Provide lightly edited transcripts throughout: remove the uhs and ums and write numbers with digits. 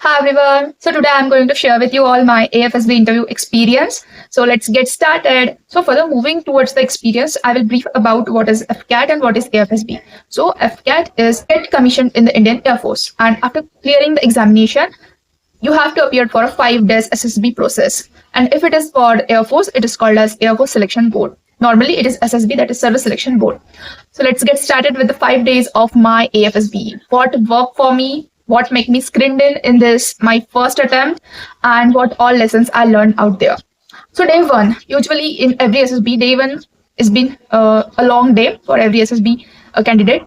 Hi everyone. So today I'm going to share with you all my AFSB interview experience. So let's get started. So further moving towards the experience, I will brief about what is FCAT and what is AFSB. So FCAT is get commissioned in the Indian Air Force, and after clearing the examination, you have to appear for a 5 days SSB process. And if it is for Air Force, it is called as Air Force Selection Board. Normally it is SSB, that is Service Selection Board. So let's get started with the 5 days of my AFSB. What worked for me, what made me screened in this, my first attempt, and what all lessons I learned out there. So day one, usually in every SSB, day one has been a long day for every SSB candidate.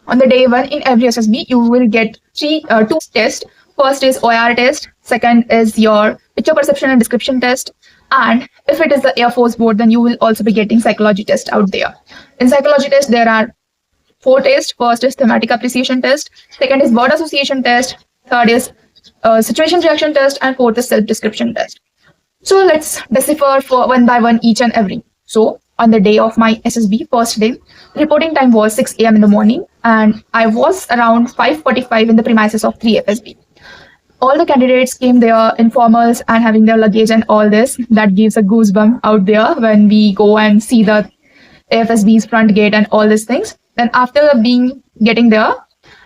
On the day one, in every SSB, you will get two tests. First is OIR test. Second is your picture perception and description test. And if it is the Air Force board, then you will also be getting psychology test out there. In psychology test, there are 4 tests. First is thematic appreciation test. Second is word association test. Third is situation reaction test. And fourth is self-description test. So let's decipher for one by one each and every. So on the day of my SSB, first day, reporting time was 6 a.m. in the morning. And I was around 5:45 in the premises of 3 FSB. All the candidates came there in formals and having their luggage and all this. That gives a goosebump out there when we go and see the AFSB's front gate and all these things. Then after getting there,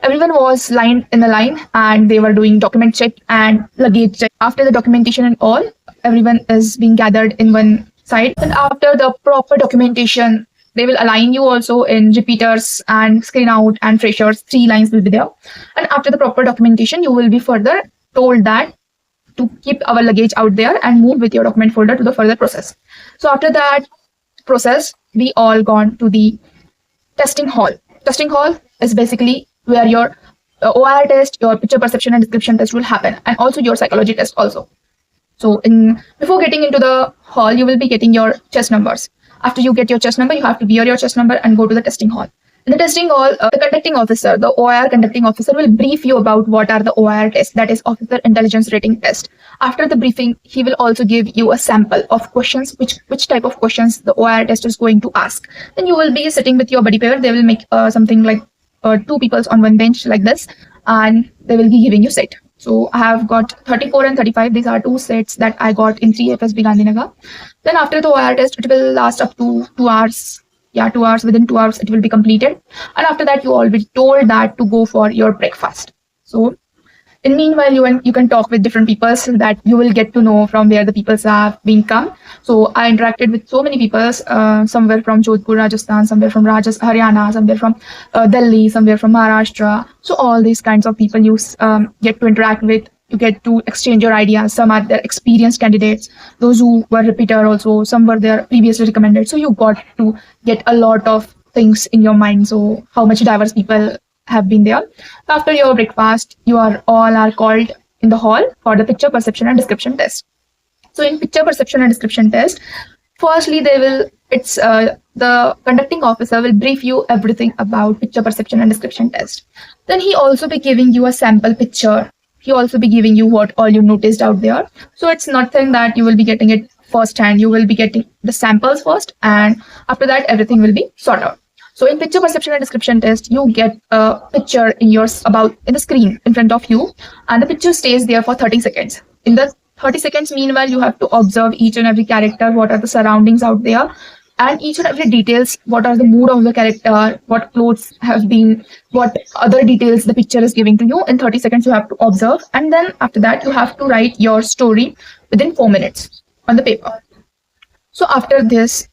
everyone was lined in the line and they were doing document check and luggage check. After the documentation and all, everyone is being gathered in one side. And after the proper documentation, they will align you also in repeaters and screen out and freshers. 3 lines will be there. And after the proper documentation, you will be further told that to keep our luggage out there and move with your document folder to the further process. So after that process, we all gone to the testing hall. Testing hall is basically where your OIR test, your picture perception and description test will happen, and also your psychology test also. So before getting into the hall, you will be getting your chest numbers. After you get your chest number, you have to wear your chest number and go to the testing hall. In the testing hall, the conducting officer, the OIR conducting officer, will brief you about what are the OIR tests, that is Officer Intelligence Rating Test. After the briefing, he will also give you a sample of questions, which type of questions the OIR test is going to ask. Then you will be sitting with your buddy pair. They will make something like 2 people on one bench like this, and they will be giving you set. So I have got 34 and 35. These are 2 sets that I got in 3 FSB Gandhinagar. Then after the OIR test, it will last up to 2 hours. Yeah, 2 hours. Within 2 hours, it will be completed. And after that, you all will be told that to go for your breakfast. So in meanwhile, you can talk with different people so that you will get to know from where the people have been come. So I interacted with so many people, somewhere from Jodhpur, Rajasthan, somewhere from Haryana, somewhere from Delhi, somewhere from Maharashtra. So all these kinds of people you get to interact with. You get to exchange your ideas. Some are their experienced candidates, those who were repeater also, some were there previously recommended. So you got to get a lot of things in your mind. So how much diverse people have been there. After your breakfast, you all are called in the hall for the picture perception and description test. So in picture perception and description test, firstly the conducting officer will brief you everything about picture perception and description test. Then he also be giving you a sample picture. He also be giving you what all you noticed out there. So it's nothing that you will be getting it first hand. You will be getting the samples first, and after that everything will be sorted out. So in picture perception and description test, you get a picture in the screen in front of you, and the picture stays there for 30 seconds. In the 30 seconds, meanwhile, you have to observe each and every character, what are the surroundings out there, and each and every details, what are the mood of the character, what clothes have been, what other details the picture is giving to you. In 30 seconds, you have to observe. And then after that, you have to write your story within 4 minutes on the paper. So after this,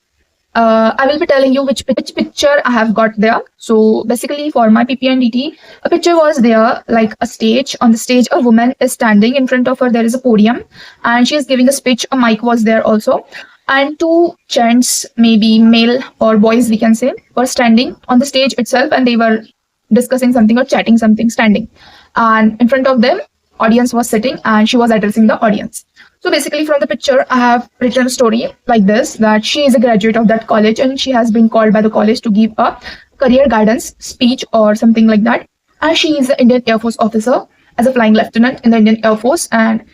I will be telling you which picture I have got there. So basically for my PP and DT, a picture was there like a stage. On the stage, a woman is standing. In front of her, there is a podium and she is giving a speech. A mic was there also. And 2 gents, maybe male or boys, we can say, were standing on the stage itself, and they were discussing something or chatting something standing. And in front of them, audience was sitting and she was addressing the audience. So basically from the picture, I have written a story like this, that she is a graduate of that college and she has been called by the college to give a career guidance speech or something like that. And she is the Indian Air Force officer as a flying lieutenant in the Indian Air Force, and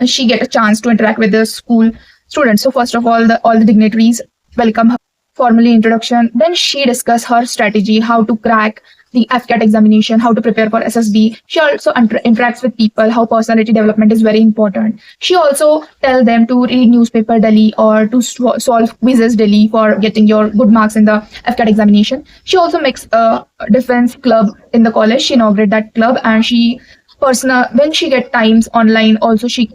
she get a chance to interact with the school students. So first of all the dignitaries welcome her, formally introduction. Then she discuss her strategy, how to crack the FCAT examination, how to prepare for SSB. She also interacts with people, how personality development is very important. She also tell them to read newspaper daily or to solve quizzes daily for getting your good marks in the FCAT examination. She also makes a defense club in the college. She inaugurated that club, and she personal when she get times online also, she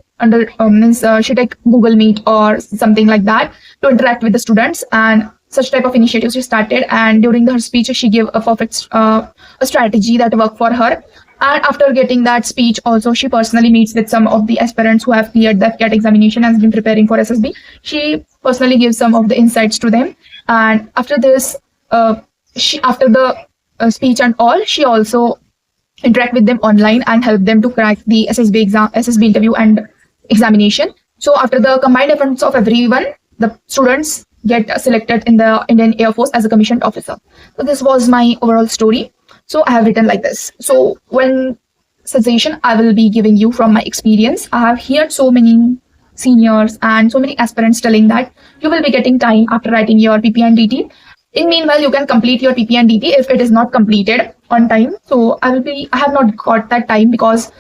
she take Google Meet or something like that to interact with the students, and such type of initiatives she started. And during her speech she gave a perfect a strategy that worked for her. And after getting that speech also, she personally meets with some of the aspirants who have cleared the FCAT examination and has been preparing for SSB. She personally gives some of the insights to them. And after this, she after the speech and all, she also interact with them online and help them to crack the SSB interview and examination. So after the combined efforts of everyone, the students get selected in the Indian Air Force as a commissioned officer. So this was my overall story. So I have written like this. So one suggestion I will be giving you from my experience. I have heard so many seniors and so many aspirants telling that you will be getting time after writing your PP and DT. In meanwhile, you can complete your PP and DT if it is not completed on time. So I have not got that time, because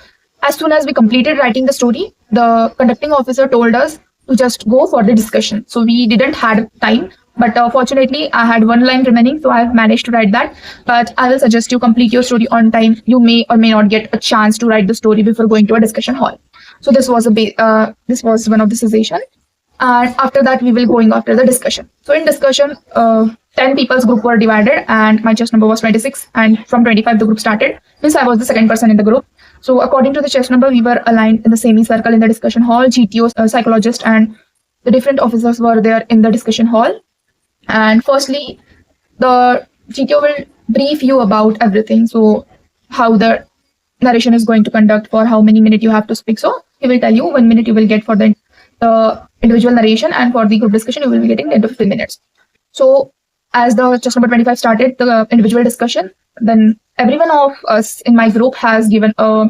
as soon as we completed writing the story, the conducting officer told us to just go for the discussion. So we didn't had time, but fortunately I had one line remaining, so I have managed to write that. But I will suggest you complete your story on time. You may or may not get a chance to write the story before going to a discussion hall. So this was this was one of the suggestions. And after that, we will going after the discussion. So in discussion, 10 people's group were divided, and my chess number was 26, and from 25 the group started. Means I was the second person in the group. So according to the chess number, we were aligned in the semicircle in the discussion hall. GTO, psychologist, and the different officers were there in the discussion hall. And firstly, the GTO will brief you about everything. So how the narration is going to conduct, for how many minutes you have to speak. So he will tell you 1 minute you will get for the individual narration, and for the group discussion you will be getting 10 to 15 minutes. So as the chess number 25 started the individual discussion, then everyone of us in my group has given a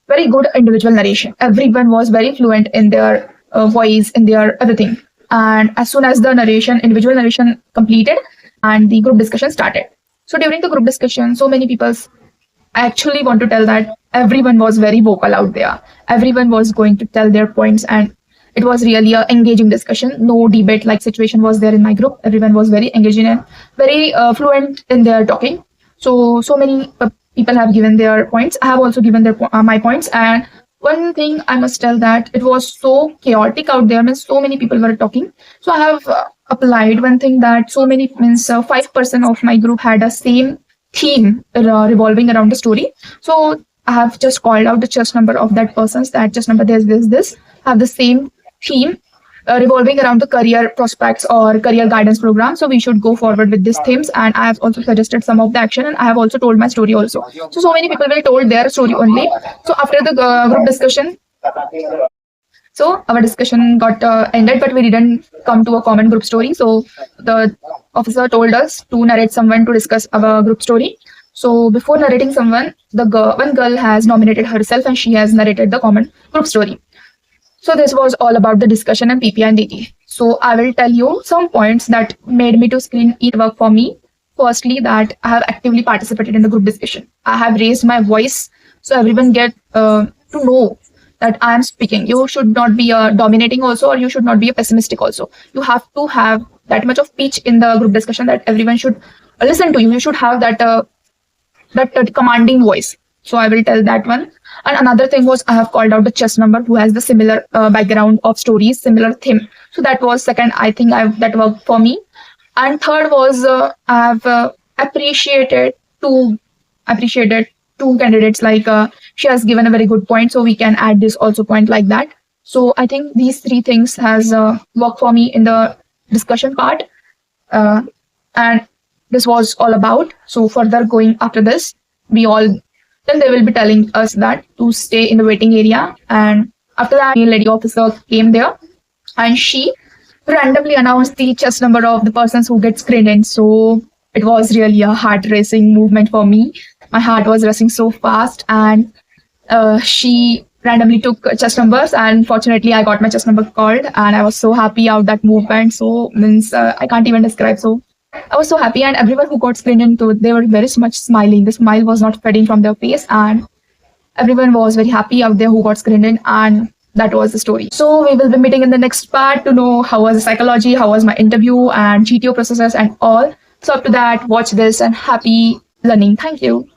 very good individual narration. Everyone was very fluent in their voice, in their everything. And as soon as the individual narration completed, and the group discussion started. So during the group discussion, so many people, I actually want to tell that everyone was very vocal out there. Everyone was going to tell their points, and it was really an engaging discussion. No debate like situation was there in my group. Everyone was very engaging and very fluent in their talking. So many people have given their points. I have also given my points. And one thing I must tell, that it was so chaotic out there. Means so many people were talking. So I have applied one thing, that so many 5% of my group had a same theme revolving around the story. So I have just called out the chess number of that person's, that chess number this have the same theme revolving around the career prospects or career guidance program. So we should go forward with these themes. And I have also suggested some of the action, and I have also told my story also. So many people will told their story only. So after the group discussion, so our discussion got ended, but we didn't come to a common group story. So the officer told us to narrate someone to discuss our group story. So before narrating someone, one girl has nominated herself, and she has narrated the common group story. So this was all about the discussion and PP and DT. So I will tell you some points that made me to screen it work for me. Firstly, that I have actively participated in the group discussion. I have raised my voice, so everyone get to know that I am speaking. You should not be dominating also, or you should not be a pessimistic also. You have to have that much of pitch in the group discussion that everyone should listen to you. You should have that commanding voice. So I will tell that one. And another thing was, I have called out the chess number who has the similar background of stories, similar theme. So that was second. I think that worked for me. And third was I have appreciated two candidates. Like she has given a very good point, so we can add this also point like that. So I think these three things has worked for me in the discussion part. And this was all about. So further going after this, then they will be telling us that to stay in the waiting area. And after that, a lady officer came there, and she randomly announced the chess number of the persons who get screened in. So it was really a heart racing movement for me. My heart was racing so fast, and she randomly took chess numbers, and fortunately I got my chess number called, and I was so happy out that movement. So means I can't even describe. So I was so happy, and everyone who got screened into it, they were very much smiling. The smile was not fading from their face, and everyone was very happy out there who got screened in, and that was the story. So we will be meeting in the next part to know how was the psychology, how was my interview, and GTO processes and all. So up to that, watch this and happy learning. Thank you.